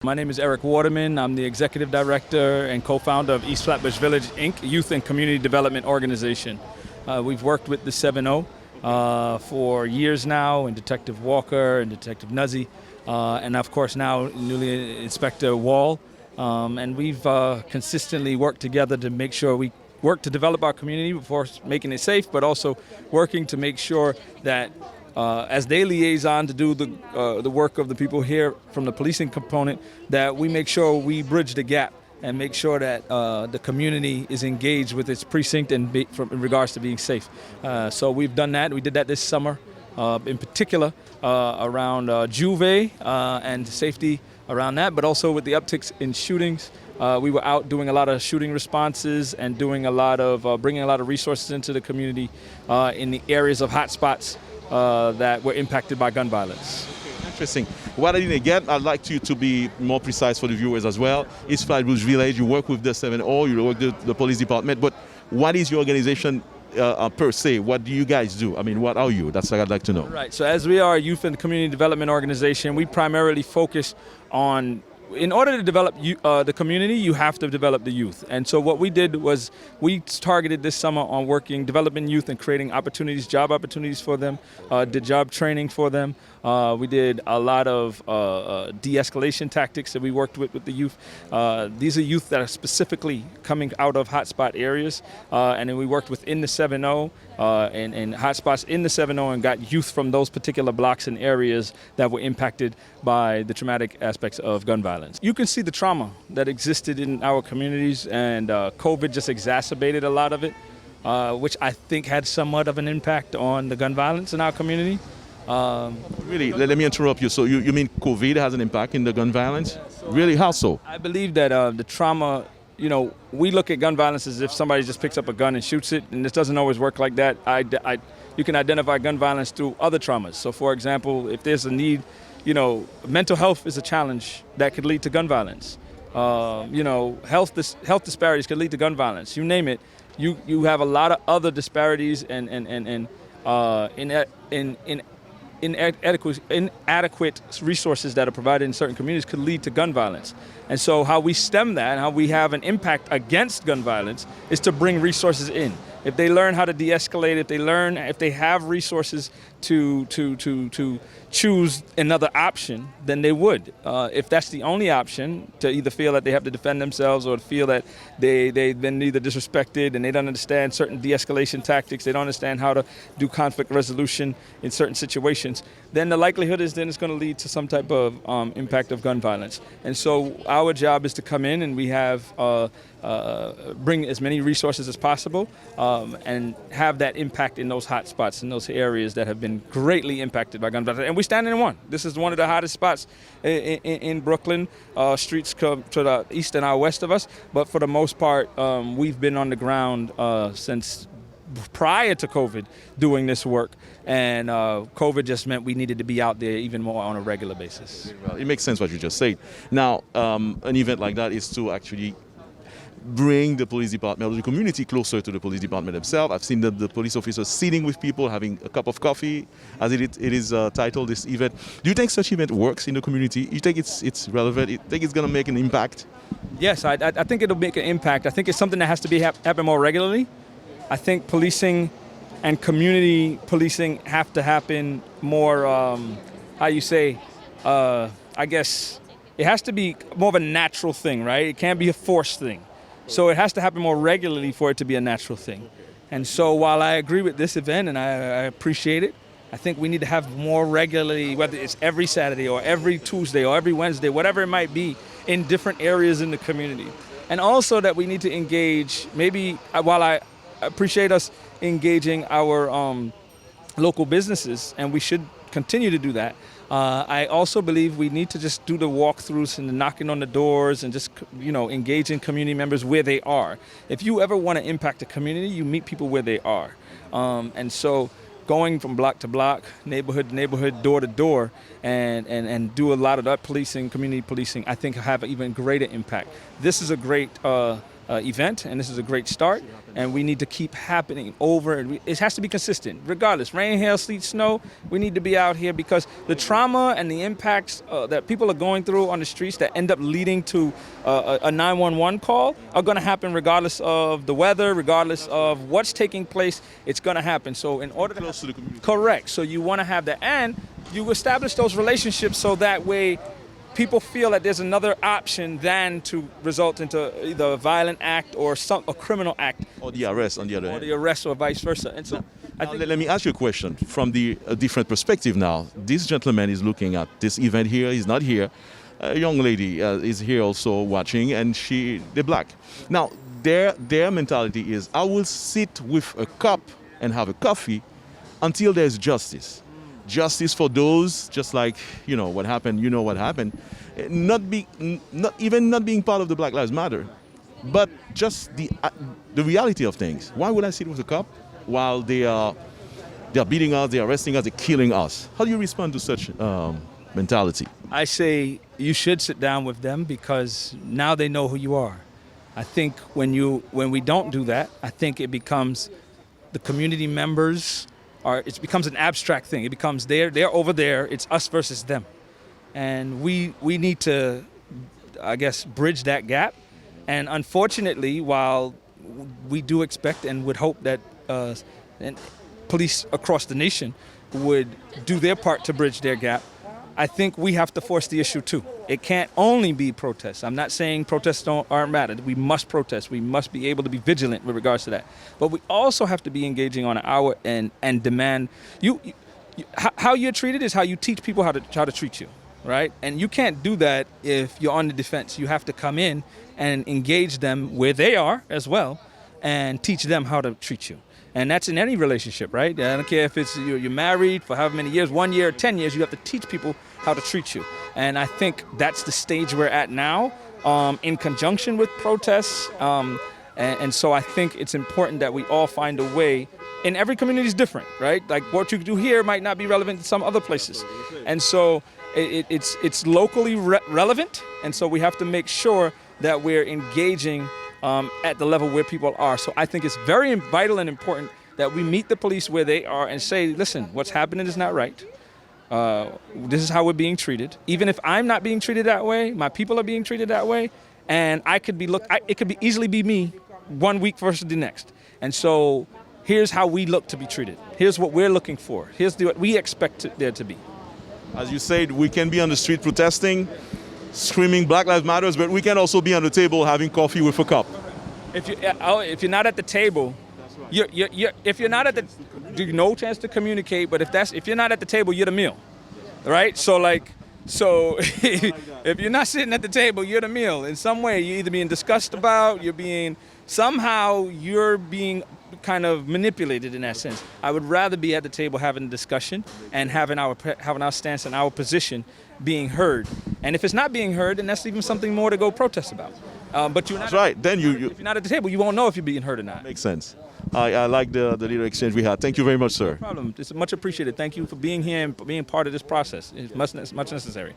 My name is Eric Waterman. I'm the Executive Director and co-founder of East Flatbush Village Inc., Youth and Community Development Organization. We've worked with the 7-0 for years now, and Detective Walker and Detective Nuzzy, and of course now newly Inspector Wall. And we've consistently worked together to make sure we work to develop our community before making it safe, but also working to make sure that as they liaison to do the work of the people here from the policing component, that we make sure we bridge the gap and make sure that the community is engaged with its precinct in regards to being safe. So we've done that. We did that this summer, in particular around Juve and safety around that, but also with the upticks in shootings. We were out doing a lot of shooting responses and doing a lot of bringing a lot of resources into the community in the areas of hot spots that were impacted by gun violence. Interesting. What I didn't get, I'd like you to be more precise for the viewers as well. East Flatbush Village, you work with the 7-0, you work with the police department, but what is your organization per se? What do you guys do? I mean, what are you? That's what I'd like to know. Right, so as we are a youth and community development organization, we primarily focus on, in order to develop the community, you have to develop the youth. And so what we did was we targeted this summer on developing youth and creating opportunities, job opportunities for them, did job training for them. We did a lot of de-escalation tactics that we worked with the youth. These are youth that are specifically coming out of hotspot areas. And then we worked within the 7-0 and hotspots in the 7-0 and got youth from those particular blocks and areas that were impacted by the traumatic aspects of gun violence. You can see the trauma that existed in our communities, and COVID just exacerbated a lot of it, which I think had somewhat of an impact on the gun violence in our community. Really, let me interrupt you. So you mean COVID has an impact in the gun violence? Really, how so? I believe that the trauma, we look at gun violence as if somebody just picks up a gun and shoots it, and this doesn't always work like that. You can identify gun violence through other traumas. So for example, if there's a need, mental health is a challenge that could lead to gun violence. Health disparities could lead to gun violence. You name it. You have a lot of other disparities and inadequate resources that are provided in certain communities could lead to gun violence. And so how we stem that and how we have an impact against gun violence is to bring resources in. If they learn how to de-escalate, if they have resources to choose another option, then they would. If that's the only option, to either feel that they have to defend themselves or to feel that they've been either disrespected and they don't understand certain de-escalation tactics, they don't understand how to do conflict resolution in certain situations, then the likelihood is then it's going to lead to some type of impact of gun violence. And so our job is to come in and we have bring as many resources as possible and have that impact in those hot spots, in those areas that have been greatly impacted by gun violence. And we stand in one. This is one of the hottest spots in Brooklyn. Streets come to the east and out west of us, but for the most part, we've been on the ground since prior to COVID doing this work, and COVID just meant we needed to be out there even more on a regular basis. Well, it makes sense what you just said. Now, an event like that is to actually bring the police department or the community closer to the police department themselves. I've seen the police officers sitting with people, having a cup of coffee, as it is titled, this event. Do you think such event works in the community? You think it's relevant? You think it's going to make an impact? Yes, I think it'll make an impact. I think it's something that has to happen more regularly. I think policing and community policing have to happen more, I guess, it has to be more of a natural thing, right? It can't be a forced thing. So it has to happen more regularly for it to be a natural thing. And so while I agree with this event and I appreciate it, I think we need to have more regularly, whether it's every Saturday or every Tuesday or every Wednesday, whatever it might be, in different areas in the community. And also that we need to engage, maybe while I appreciate us engaging our local businesses, and we should continue to do that, I also believe we need to just do the walkthroughs and the knocking on the doors and just, engaging community members where they are. If you ever want to impact a community, you meet people where they are. And so going from block to block, neighborhood to neighborhood, door to door, and do a lot of that policing, community policing, I think have an even greater impact. This is a great event, and this is a great start. And we need to keep happening over, and it has to be consistent, regardless. Rain, hail, sleet, snow. We need to be out here because the trauma and the impacts that people are going through on the streets that end up leading to a 911 call are going to happen regardless of the weather, regardless of what's taking place. It's going to happen. So in order to Close to the community. correct. So you want to have that, and you establish those relationships so that way people feel that there's another option than to result into either a violent act or a criminal act, Or the arrest, on the other or hand. the arrest, or vice versa. And so I Now, think let me ask you a question from a different perspective now. This gentleman is looking at this event here. He's not here. A young lady is here also watching, and they're black. Now, their mentality is, I will sit with a cup and have a coffee until there's justice. Justice for those, just like, what happened, what happened. Not being part of the Black Lives Matter, but just the reality of things. Why would I sit with a cup while they're beating us, they're arresting us, they're killing us? How do you respond to such mentality? I say you should sit down with them because now they know who you are. I think when we don't do that, I think it becomes the community members it becomes an abstract thing. It becomes they're over there, it's us versus them. And we need to, I guess, bridge that gap. And unfortunately, while we do expect and would hope that police across the nation would do their part to bridge their gap, I think we have to force the issue too. It can't only be protests. I'm not saying protests aren't matter. We must protest. We must be able to be vigilant with regards to that. But we also have to be engaging on our end and demand. How you're treated is how you teach people how to treat you, right? And you can't do that if you're on the defense. You have to come in and engage them where they are as well, and teach them how to treat you. And that's in any relationship, right? I don't care if it's you're married for however many years, 1 year, 10 years, you have to teach people how to treat you. And I think that's the stage we're at now, in conjunction with protests. And so I think it's important that we all find a way. And every community is different, right? Like what you do here might not be relevant in some other places. And so it's locally relevant. And so we have to make sure that we're engaging at the level where people are. So I think it's very vital and important that we meet the police where they are and say, listen, what's happening is not right. This is how we're being treated. Even if I'm not being treated that way, my people are being treated that way, and it could easily be me 1 week versus the next. And so here's how we look to be treated. Here's what we're looking for. Here's what we expect there to be. As you said, we can be on the street protesting, screaming Black Lives Matter, but we can also be on the table having coffee with a cup. If you're not at the table, if you're not at no chance to communicate. But if you're not at the table, you're the meal, right? So if you're not sitting at the table, you're the meal. In some way, you're either being discussed about, you're being kind of manipulated in that sense. I would rather be at the table having a discussion and having our stance and our position being heard. And if it's not being heard, then that's even something more to go protest about. But you're not. That's right. Then if you're not at the table, you won't know if you're being heard or not. Makes sense. I like the little exchange we had. Thank you very much, sir. No problem. It's much appreciated. Thank you for being here and being part of this process. It's much necessary.